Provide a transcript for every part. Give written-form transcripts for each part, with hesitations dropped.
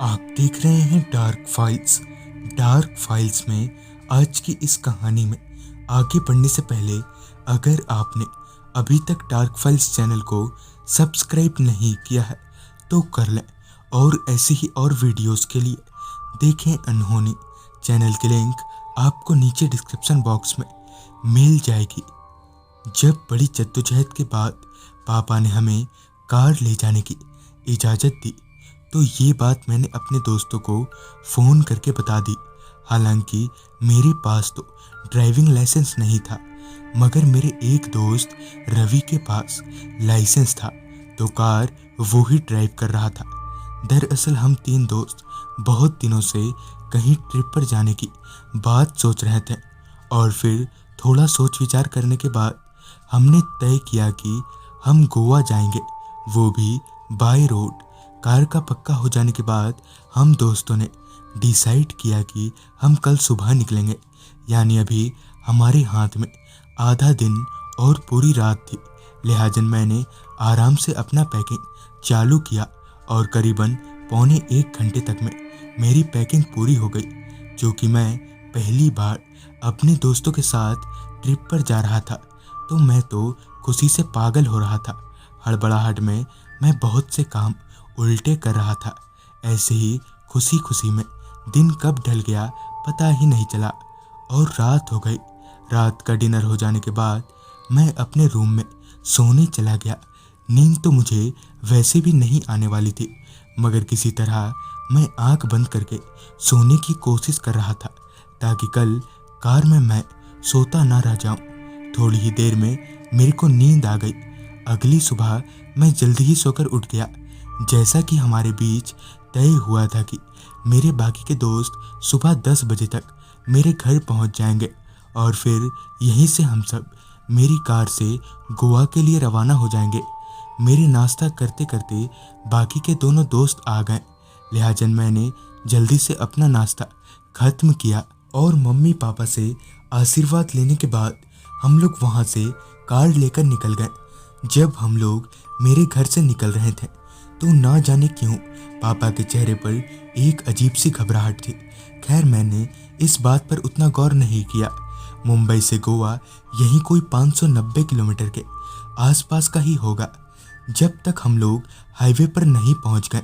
आप देख रहे हैं डार्क फाइल्स। डार्क फाइल्स में आज की इस कहानी में आगे बढ़ने से पहले अगर आपने अभी तक डार्क फाइल्स चैनल को सब्सक्राइब नहीं किया है तो कर लें, और ऐसी ही और वीडियोस के लिए देखें अनहोनी। चैनल की लिंक आपको नीचे डिस्क्रिप्शन बॉक्स में मिल जाएगी। जब बड़ी जद्दोजहद के बाद पापा ने हमें कार ले जाने की इजाज़त दी तो ये बात मैंने अपने दोस्तों को फ़ोन करके बता दी। हालांकि मेरे पास तो ड्राइविंग लाइसेंस नहीं था, मगर मेरे एक दोस्त रवि के पास लाइसेंस था तो कार वो ही ड्राइव कर रहा था। दरअसल हम तीन दोस्त बहुत दिनों से कहीं ट्रिप पर जाने की बात सोच रहे थे, और फिर थोड़ा सोच विचार करने के बाद हमने तय किया कि हम गोवा जाएंगे, वो भी बाय रोड। कार का पक्का हो जाने के बाद हम दोस्तों ने डिसाइड किया कि हम कल सुबह निकलेंगे, यानी अभी हमारे हाथ में आधा दिन और पूरी रात थी। लिहाजन मैंने आराम से अपना पैकिंग चालू किया और करीबन पौने 1 घंटे तक में मेरी पैकिंग पूरी हो गई, क्योंकि मैं पहली बार अपने दोस्तों के साथ ट्रिप पर जा रहा था। तो मैं तो खुशी से पागल हो रहा था। हड़बड़ाहट में मैं बहुत से काम उल्टे कर रहा था। ऐसे ही खुशी खुशी में दिन कब ढल गया पता ही नहीं चला और रात हो गई। रात का डिनर हो जाने के बाद मैं अपने रूम में सोने चला गया। नींद तो मुझे वैसे भी नहीं आने वाली थी, मगर किसी तरह मैं आंख बंद करके सोने की कोशिश कर रहा था ताकि कल कार में मैं सोता ना रह जाऊं। थोड़ी ही देर में मेरे को नींद आ गई। अगली सुबह मैं जल्दी ही सोकर उठ गया। जैसा कि हमारे बीच तय हुआ था कि मेरे बाकी के दोस्त सुबह 10 बजे तक मेरे घर पहुंच जाएंगे और फिर यहीं से हम सब मेरी कार से गोवा के लिए रवाना हो जाएंगे। मेरे नाश्ता करते करते बाकी के दोनों दोस्त आ गए, लिहाजन मैंने जल्दी से अपना नाश्ता खत्म किया और मम्मी पापा से आशीर्वाद लेने के बाद हम लोग वहां से कार लेकर निकल गए। जब हम लोग मेरे घर से निकल रहे थे तो ना जाने क्यों पापा के चेहरे पर एक अजीब सी घबराहट थी। खैर मैंने इस बात पर उतना गौर नहीं किया। मुंबई से गोवा यहीं कोई 590 किलोमीटर के आसपास का ही होगा। जब तक हम लोग हाईवे पर नहीं पहुंच गए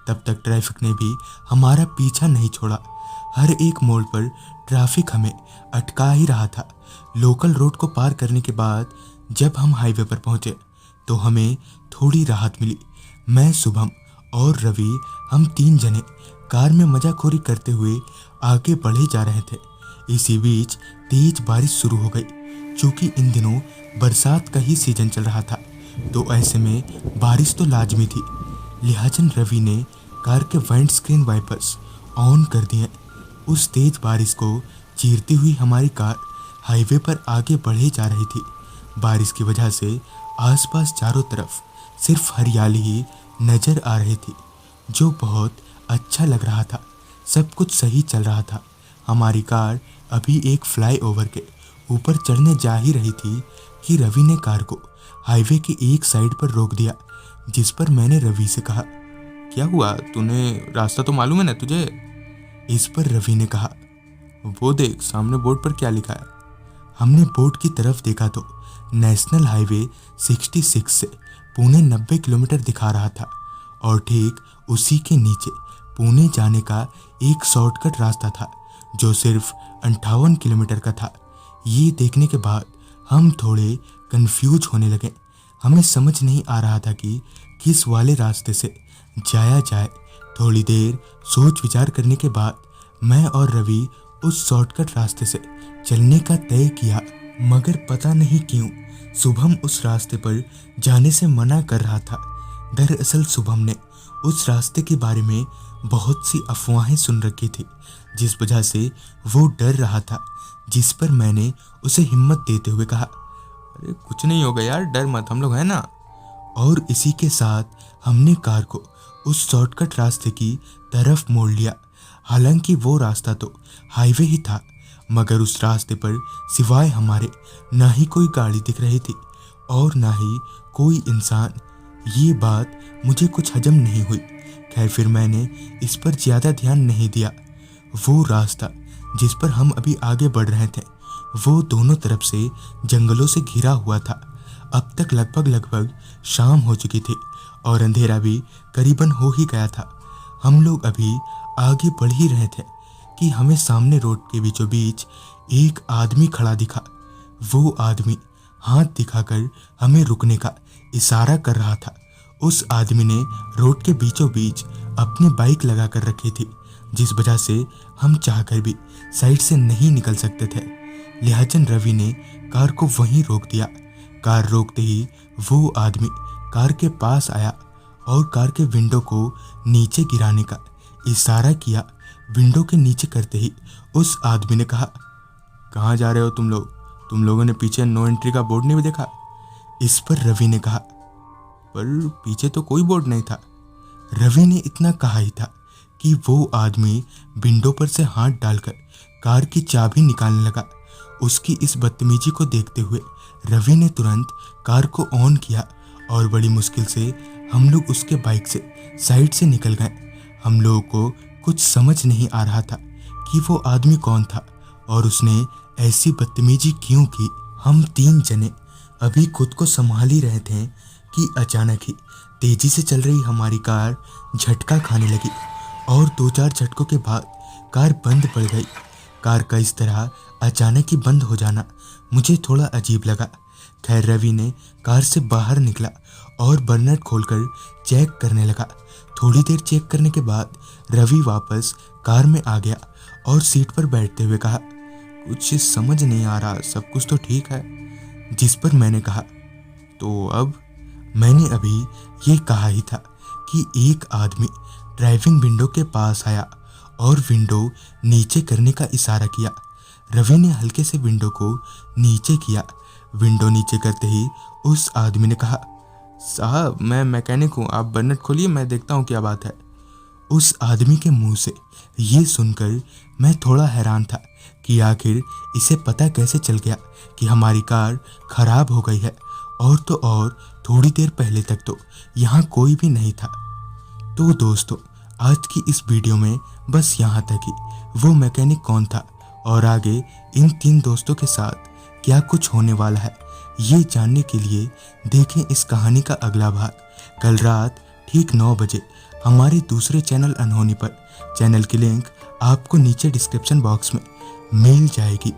तब तक ट्रैफिक ने भी हमारा पीछा नहीं छोड़ा। हर एक मोड़ पर ट्रैफिक हमें अटका ही रहा था। लोकल रोड को पार करने के बाद जब हम हाईवे पर पहुंचे तो हमें थोड़ी राहत मिली। मैं, शुभम और रवि हम 3 जने कार में मजाखोरी करते हुए आगे बढ़े जा रहे थे। इसी बीच तेज बारिश शुरू हो गई। चूंकि इन दिनों बरसात का ही सीजन चल रहा था तो ऐसे में बारिश तो लाजमी थी। लिहाजन रवि ने कार के विंड स्क्रीन वाइपर्स ऑन कर दिए। उस तेज बारिश को चीरती हुई हमारी कार हाईवे पर आगे बढ़े जा रही थी। बारिश की वजह से आसपास चारों तरफ सिर्फ हरियाली ही नजर आ रही थी, जो बहुत अच्छा लग रहा था। सब कुछ सही चल रहा था। हमारी कार अभी एक फ्लाईओवर के ऊपर चढ़ने जा ही रही थी कि रवि ने कार को हाईवे की एक साइड पर रोक दिया, जिस पर मैंने रवि से कहा, क्या हुआ? तूने रास्ता तो मालूम है ना तुझे? इस पर रवि ने कहा, वो देख सामने बोर्ड पर क्या लिखा है। हमने बोर्ड की तरफ देखा तो नेशनल हाईवे 66 से पुणे 90 किलोमीटर दिखा रहा था, और ठीक उसी के नीचे पुणे जाने का एक शॉर्टकट रास्ता था जो सिर्फ 58 किलोमीटर का था। ये देखने के बाद हम थोड़े कंफ्यूज होने लगे। हमें समझ नहीं आ रहा था कि किस वाले रास्ते से जाया जाए। थोड़ी देर सोच विचार करने के बाद मैं और रवि उस शॉर्टकट रास्ते से चलने का तय किया, मगर पता नहीं क्यों शुभम उस रास्ते पर जाने से मना कर रहा था। दरअसल शुभम ने उस रास्ते के बारे में बहुत सी अफवाहें सुन रखी थी, जिस वजह से वो डर रहा था। जिस पर मैंने उसे हिम्मत देते हुए कहा, अरे कुछ नहीं होगा यार, डर मत, हम लोग हैं ना। और इसी के साथ हमने कार को उस शॉर्टकट रास्ते की तरफ मोड़ लिया। हालांकि वो रास्ता तो हाईवे ही था, मगर उस रास्ते पर सिवाय हमारे ना ही कोई गाड़ी दिख रही थी और ना ही कोई इंसान। ये बात मुझे कुछ हजम नहीं हुई। खैर फिर मैंने इस पर ज़्यादा ध्यान नहीं दिया। वो रास्ता जिस पर हम अभी आगे बढ़ रहे थे वो दोनों तरफ से जंगलों से घिरा हुआ था। अब तक लगभग शाम हो चुकी थी और अंधेरा भी करीबन हो ही गया था। हम लोग अभी आगे बढ़ ही रहे थे कि हमें सामने रोड के बीचों बीच एक आदमी खड़ा दिखा। वो आदमी हाथ दिखाकर हमें रुकने का इशारा कर रहा था। उस आदमी ने रोड के बीचों बीच अपनी बाइक लगा कर रखी थी, जिस वजह से हम चाहकर भी साइड से नहीं निकल सकते थे। लिहाजन रवि ने कार को वहीं रोक दिया। कार रोकते ही वो आदमी कार के पास आया और कार के विंडो को नीचे गिराने का इशारा किया। विंडो के नीचे करते ही उस आदमी ने कहा, कहाँ जा रहे हो तुम लोग? तुम लोगों ने पीछे नो एंट्री का बोर्ड नहीं देखा? इस पर रवि ने कहा, पर पीछे तो कोई बोर्ड नहीं था। रवि ने इतना कहा ही था कि वो आदमी विंडो पर से हाथ डालकर कार की चाबी निकालने लगा। उसकी इस बदतमीजी को देखते हुए रवि ने तुरंत कार को ऑन किया और बड़ी मुश्किल से हम लोग उसके बाइक से साइड से निकल गए। हम लोगों को कुछ समझ नहीं आ रहा था कि वो आदमी कौन था और उसने ऐसी बदतमीजी क्यों की। हम 3 जने अभी खुद को संभाल ही रहे थे कि अचानक ही तेजी से चल रही हमारी कार झटका खाने लगी और 2-4 झटकों के बाद कार बंद पड़ गई। कार का इस तरह अचानक ही बंद हो जाना मुझे थोड़ा अजीब लगा। खैर रवि ने कार से बाहर निकला और बर्नट खोलकर चेक करने लगा। थोड़ी देर चेक करने के बाद रवि वापस कार में आ गया और सीट पर बैठते हुए कहा, कुछ समझ नहीं आ रहा, सब कुछ तो ठीक है। जिस पर मैंने कहा, तो अब? मैंने अभी ये कहा ही था कि एक आदमी ड्राइविंग विंडो के पास आया और विंडो नीचे करने का इशारा किया। रवि ने हल्के से विंडो को नीचे किया। विंडो नीचे करते ही उस आदमी ने कहा, साहब मैं मैकेनिक हूँ, आप बर्नट खोलिए, मैं देखता हूँ क्या बात है। उस आदमी के मुंह से ये सुनकर मैं थोड़ा हैरान था कि आखिर इसे पता कैसे चल गया कि हमारी कार खराब हो गई है। और तो और थोड़ी देर पहले तक तो यहाँ कोई भी नहीं था। तो दोस्तों आज की इस वीडियो में बस यहाँ तक ही। वो मैकेनिक कौन था और आगे इन 3 दोस्तों के साथ क्या कुछ होने वाला है, ये जानने के लिए देखें इस कहानी का अगला भाग कल रात ठीक 9 बजे हमारे दूसरे चैनल अनहोनी पर। चैनल की लिंक आपको नीचे डिस्क्रिप्शन बॉक्स में मिल जाएगी।